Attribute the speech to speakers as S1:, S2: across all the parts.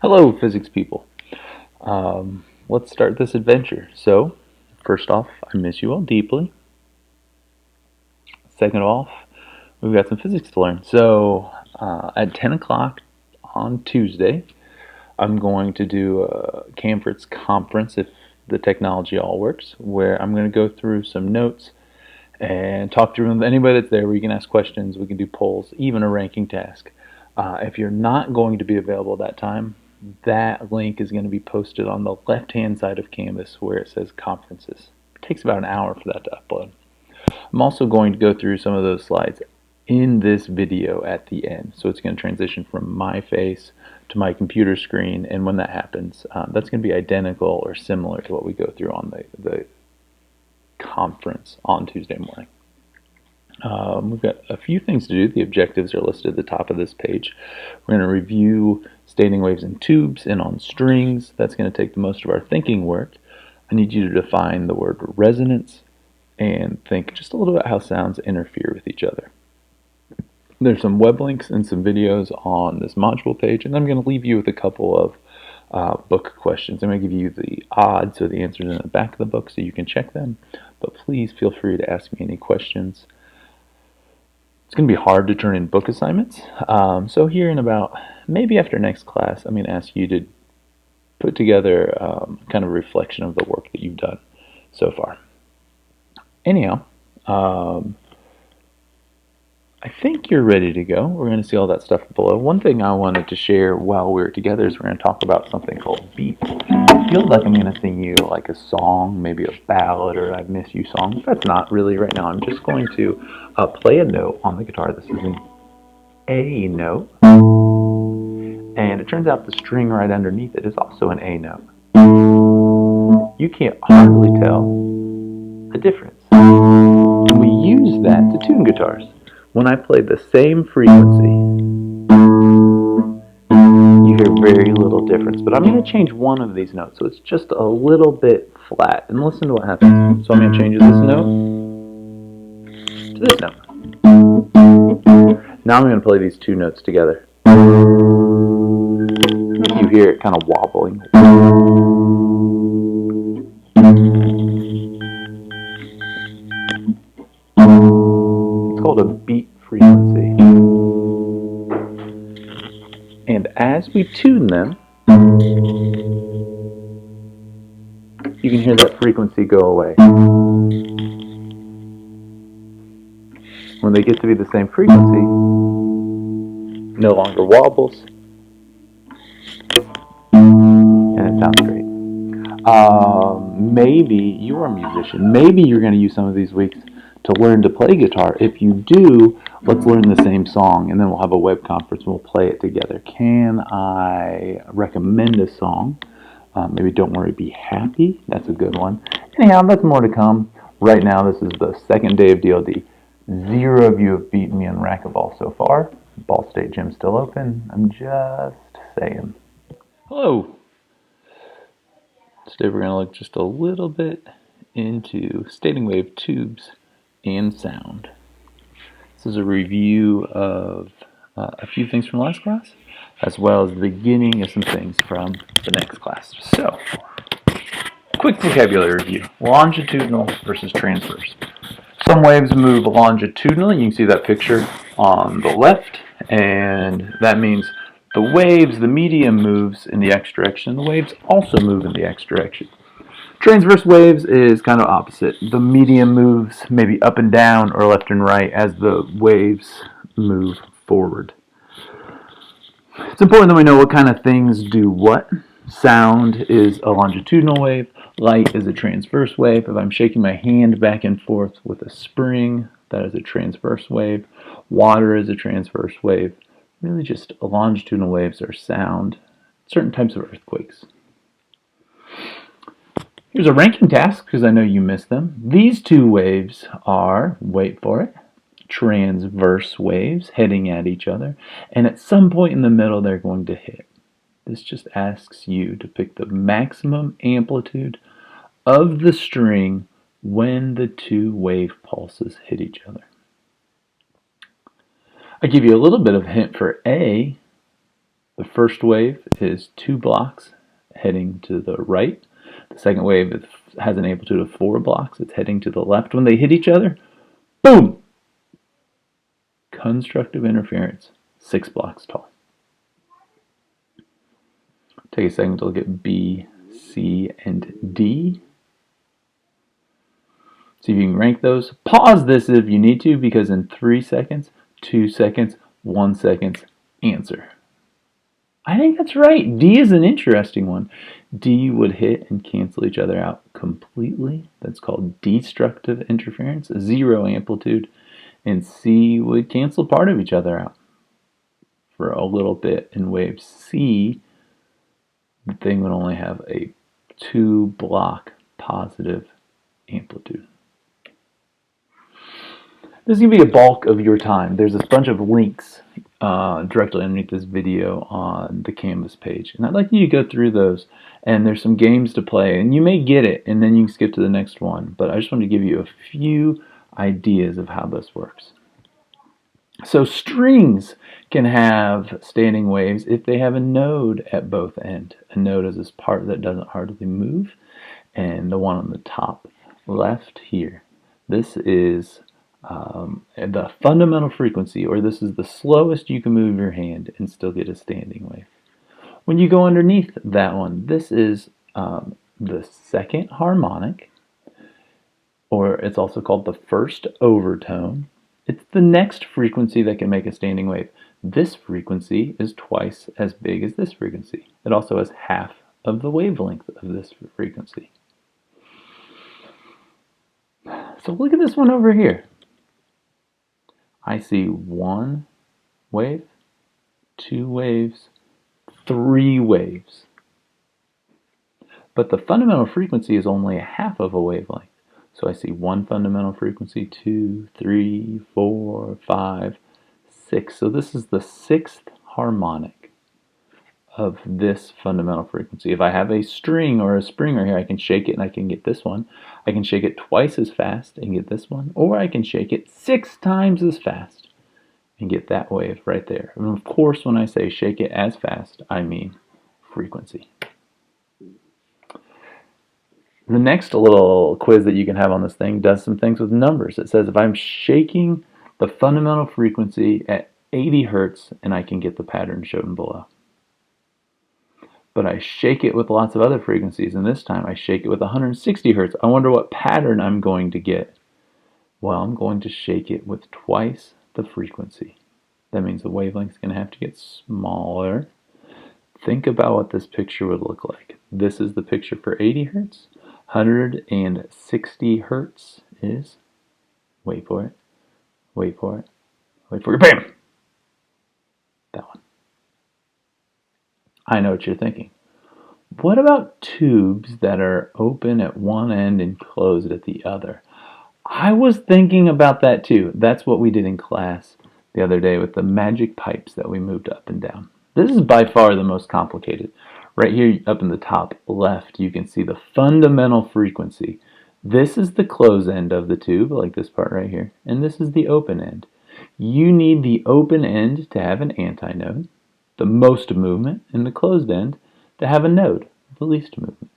S1: Hello, physics people. Let's start this adventure. So, first off, I miss you all deeply. Second off, we've got some physics to learn. So, at 10 o'clock on Tuesday, I'm going to do a Camford's conference, if the technology all works, where I'm going to go through some notes and talk through them with anybody that's there, where you can ask questions, we can do polls, even a ranking task. If you're not going to be available at that time, that link is going to be posted on the left-hand side of Canvas where it says conferences. It takes about an hour for that to upload. I'm also going to go through some of those slides in this video at the end. So it's going to transition from my face to my computer screen, and when that happens, that's going to be identical or similar to what we go through on the conference on Tuesday morning. We've got a few things to do. The objectives are listed at the top of this page. We're going to review standing waves in tubes and on strings. That's going to take the most of our thinking work. I need you to define the word resonance and think just a little bit how sounds interfere with each other. There's some web links and some videos on this module page, and I'm going to leave you with a couple of book questions. I'm going to give you the odds or the answers in the back of the book so you can check them, but please feel free to ask me any questions. It's going to be hard to turn in book assignments, so here in about, maybe after next class, I'm going to ask you to put together kind of a reflection of the work that you've done so far. Anyhow, I think you're ready to go. We're going to see all that stuff below. One thing I wanted to share while we're together is we're going to talk about something called beat. It feels like I'm going to sing you like a song, maybe a ballad or I Miss You song. That's not really right now. I'm just going to play a note on the guitar. This is an A note. And it turns out the string right underneath it is also an A note. You can't hardly tell the difference. And we use that to tune guitars. When I play the same frequency, you hear very little difference. But I'm going to change one of these notes, so it's just a little bit flat. And listen to what happens. So I'm going to change this note to this note. Now I'm going to play these two notes together. You hear it kind of wobbling. It's called a beat frequency. And as we tune them, you can hear that frequency go away. When they get to be the same frequency, no longer wobbles, and it sounds great. Maybe you're a musician. Maybe you're going to use some of these weeks to learn to play guitar. If you do, let's learn the same song, and then we'll have a web conference and we'll play it together. Can I recommend a song? Maybe Don't Worry, Be Happy. That's a good one. Anyhow, that's more to come. Right now, this is the second day of DLD. 0 of you have beaten me in racquetball so far. Ball State Gym's still open. I'm just saying. Hello. Today we're going to look just a little bit into standing wave tubes and sound. This is a review of a few things from last class, as well as the beginning of some things from the next class. So, quick vocabulary review. Longitudinal versus transverse. Some waves move longitudinally. You can see that picture on the left, and that means the waves, the medium moves in the x direction, and the waves also move in the x direction. Transverse waves is kind of opposite. The medium moves maybe up and down or left and right as the waves move forward. It's important that we know what kind of things do what. Sound is a longitudinal wave. Light is a transverse wave. If I'm shaking my hand back and forth with a spring, that is a transverse wave. Water is a transverse wave. Really just longitudinal waves are sound. Certain types of earthquakes. Here's a ranking task, because I know you missed them. These two waves are, wait for it, transverse waves heading at each other, and at some point in the middle they're going to hit. This just asks you to pick the maximum amplitude of the string when the two wave pulses hit each other. I give you a little bit of a hint for A. The first wave is 2 blocks heading to the right. The second wave has an amplitude of 4 blocks. It's heading to the left. When they hit each other, boom! Constructive interference, 6 blocks tall. Take a second to look at B, C, and D. See if you can rank those. Pause this if you need to, because in 3 seconds, 2 seconds, 1 second, answer. I think that's right. D is an interesting one. D would hit and cancel each other out completely. That's called destructive interference, 0 amplitude. And C would cancel part of each other out for a little bit. In wave C, the thing would only have a 2 block positive amplitude. This is going to be a bulk of your time. There's a bunch of links directly underneath this video on the Canvas page. And I'd like you to go through those. And there's some games to play. And you may get it, and then you can skip to the next one. But I just want to give you a few ideas of how this works. So strings can have standing waves if they have a node at both ends. A node is this part that doesn't hardly move. And the one on the top left here, this is the fundamental frequency, or this is the slowest you can move your hand and still get a standing wave. When you go underneath that one, this is the second harmonic, or it's also called the first overtone. It's the next frequency that can make a standing wave. This frequency is twice as big as this frequency. It also has half of the wavelength of this frequency. So look at this one over here. I see 1 wave, 2 waves, 3 waves. But the fundamental frequency is only a half of a wavelength. So I see 1 fundamental frequency, 2, 3, 4, 5, 6. So this is the 6th harmonic of this fundamental frequency. If I have a string or a springer here, I can shake it and I can get this one. I can shake it twice as fast and get this one. Or I can shake it 6 times as fast and get that wave right there. And of course, when I say shake it as fast, I mean frequency. The next little quiz that you can have on this thing does some things with numbers. It says if I'm shaking the fundamental frequency at 80 hertz, and I can get the pattern shown below. But I shake it with lots of other frequencies, and this time I shake it with 160 hertz. I wonder what pattern I'm going to get. Well, I'm going to shake it with twice the frequency. That means the wavelength is going to have to get smaller. Think about what this picture would look like. This is the picture for 80 hertz. 160 hertz is, wait for it, wait for it, wait for it, bam! That one. I know what you're thinking. What about tubes that are open at one end and closed at the other? I was thinking about that too. That's what we did in class the other day with the magic pipes that we moved up and down. This is by far the most complicated. Right here up in the top left, you can see the fundamental frequency. This is the closed end of the tube, like this part right here, and this is the open end. You need the open end to have an antinode, the most movement, and the closed end to have a node, the least movement.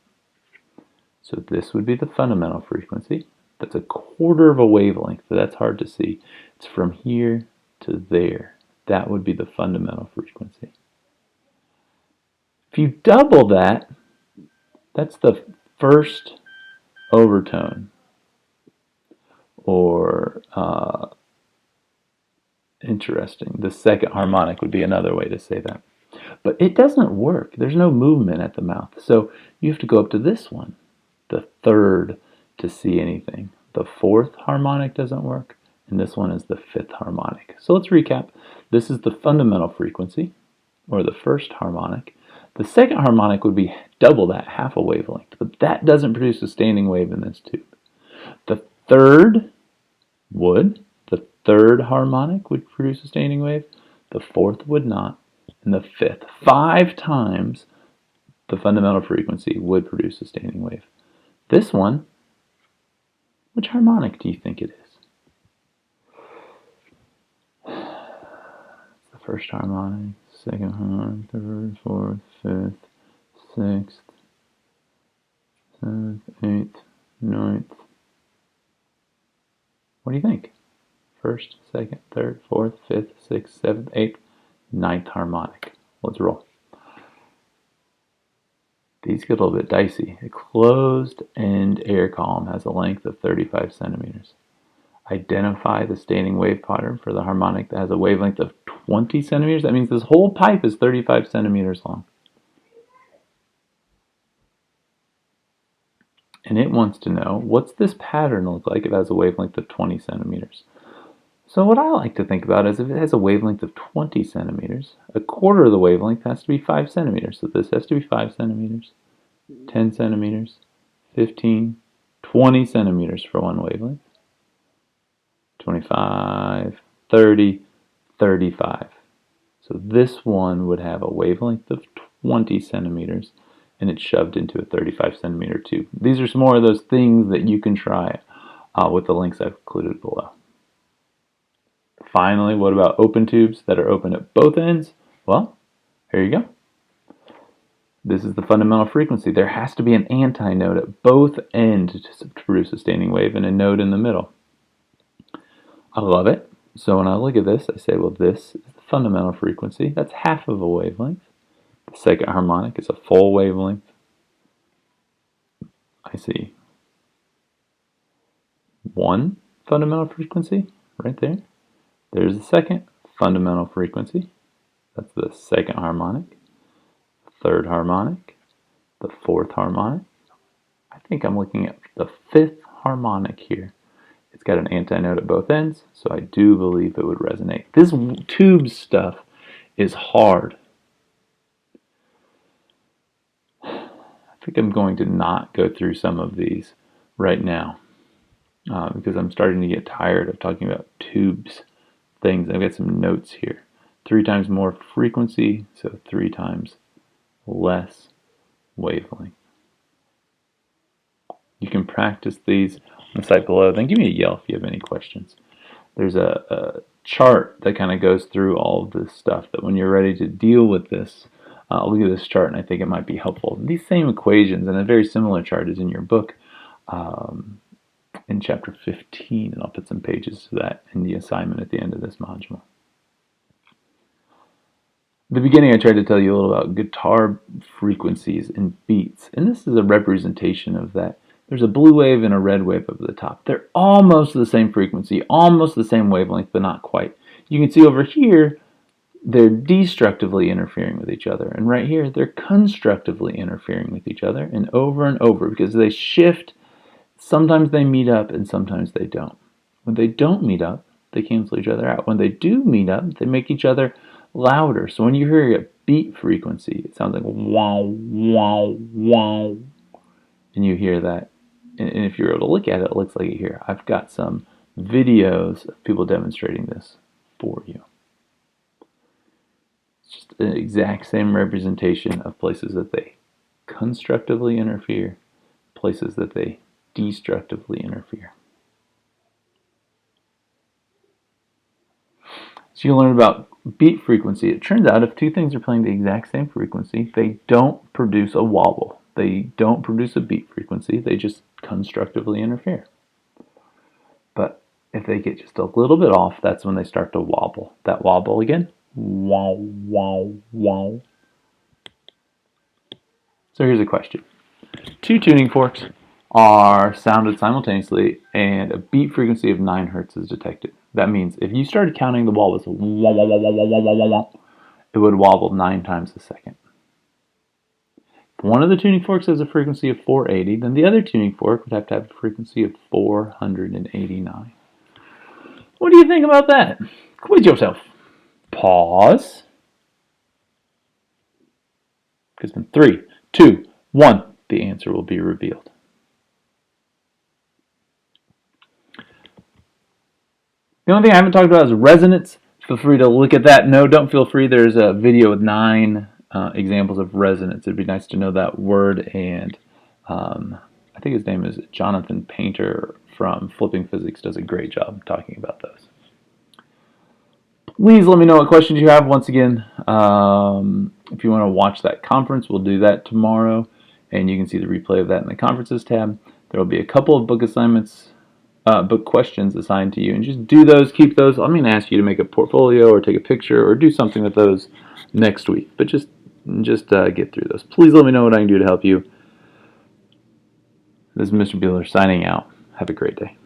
S1: So this would be the fundamental frequency. That's a quarter of a wavelength, so that's hard to see. It's from here to there. That would be the fundamental frequency. If you double that, that's the first overtone, or interesting, the second harmonic would be another way to say that. But it doesn't work. There's no movement at the mouth. So you have to go up to this one, the third, to see anything. The fourth harmonic doesn't work, and this one is the fifth harmonic. So let's recap. This is the fundamental frequency, or the first harmonic. The second harmonic would be double that, half a wavelength, but that doesn't produce a standing wave in this tube. The third would. The third harmonic would produce a standing wave. The fourth would not. And the fifth, 5 times the fundamental frequency, would produce a standing wave. This one, which harmonic do you think it is? It's the first harmonic, second harmonic, third, fourth, fifth, sixth, seventh, eighth, ninth. What do you think? First, second, third, fourth, fifth, sixth, seventh, eighth, ninth harmonic. Let's roll. These get a little bit dicey. A closed-end air column has a length of 35 centimeters. Identify the standing wave pattern for the harmonic that has a wavelength of 20 centimeters. That means this whole pipe is 35 centimeters long. And it wants to know, what's this pattern look like if it has a wavelength of 20 centimeters? So what I like to think about is if it has a wavelength of 20 centimeters, a quarter of the wavelength has to be 5 centimeters. So this has to be 5 centimeters, 10 centimeters, 15, 20 centimeters for one wavelength, 25, 30, 35. So this one would have a wavelength of 20 centimeters and it's shoved into a 35 centimeter tube. These are some more of those things that you can try with the links I've included below. Finally, what about open tubes that are open at both ends? Well, here you go. This is the fundamental frequency. There has to be an antinode at both ends to produce a standing wave and a node in the middle. I love it. So when I look at this, I say, well, this is the fundamental frequency. That's half of a wavelength. The second harmonic is a full wavelength. I see one fundamental frequency right there. There's the second fundamental frequency. That's the second harmonic, the third harmonic, the fourth harmonic. I think I'm looking at the fifth harmonic here. It's got an antinode at both ends, so I do believe it would resonate. This tube stuff is hard. I think I'm going to not go through some of these right now because I'm starting to get tired of talking about tubes things. I've got some notes here. 3 times more frequency, so 3 times less wavelength. You can practice these on the site below. Then give me a yell if you have any questions. There's a chart that kind of goes through all of this stuff that when you're ready to deal with this, look at this chart and I think it might be helpful. These same equations and a very similar chart is in your book in chapter 15, and I'll put some pages to that in the assignment at the end of this module. At the beginning I tried to tell you a little about guitar frequencies and beats, and this is a representation of that. There's a blue wave and a red wave up at the top. They're almost the same frequency, almost the same wavelength, but not quite. You can see over here they're destructively interfering with each other, and right here they're constructively interfering with each other, and over because they shift. Sometimes they meet up and sometimes they don't. When they don't meet up, they cancel each other out. When they do meet up, they make each other louder. So when you hear a beat frequency, it sounds like wow, wow, wow. And you hear that. And if you're able to look at it, it looks like it here. I've got some videos of people demonstrating this for you. It's just an exact same representation of places that they constructively interfere, places that they destructively interfere. So you learn about beat frequency. It turns out if 2 things are playing the exact same frequency, they don't produce a wobble. They don't produce a beat frequency. They just constructively interfere. But if they get just a little bit off, that's when they start to wobble. That wobble again, wow, wow, wow. So here's a question. 2 tuning forks are sounded simultaneously and a beat frequency of 9 hertz is detected. That means if you started counting the wobbles, wah, wah, wah, wah, wah, wah, wah, wah, it would wobble 9 times a second. If one of the tuning forks has a frequency of 480, then the other tuning fork would have to have a frequency of 489. What do you think about that? Quiz yourself. Pause. Because in 3, 2, 1, the answer will be revealed. The only thing I haven't talked about is resonance. Feel free to look at that. No, don't feel free. There's a video with 9 examples of resonance. It'd be nice to know that word. And I think his name is Jonathan Painter from Flipping Physics. Does a great job talking about those. Please let me know what questions you have. Once again, if you want to watch that conference, we'll do that tomorrow, and you can see the replay of that in the conferences tab. There will be a couple of book assignments, book questions assigned to you, and just do those, keep those. I'm going to ask you to make a portfolio or take a picture or do something with those next week, but just get through those. Please let me know what I can do to help you. This is Mr. Bueller signing out. Have a great day.